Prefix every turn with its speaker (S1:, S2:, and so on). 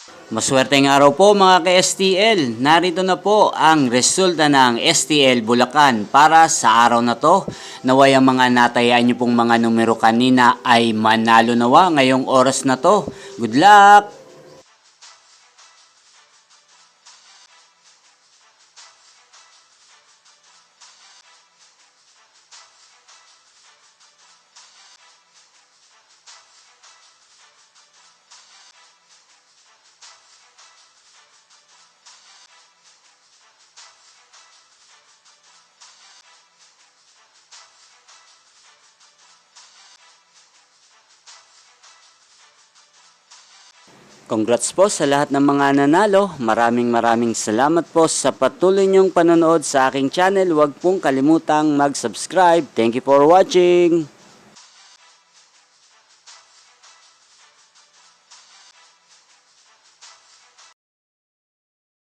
S1: Maswerteng araw po mga ka-STL. Narito na po ang resulta ng STL Bulacan para sa araw na to. Naway ang mga natayaan nyo pong mga numero kanina ay manalo nawa ngayong oras na to. Good luck! Congrats po sa lahat ng mga nanalo. Maraming salamat po sa patuloy niyong panonood sa aking channel. Huwag pong kalimutang mag-subscribe. Thank you for watching.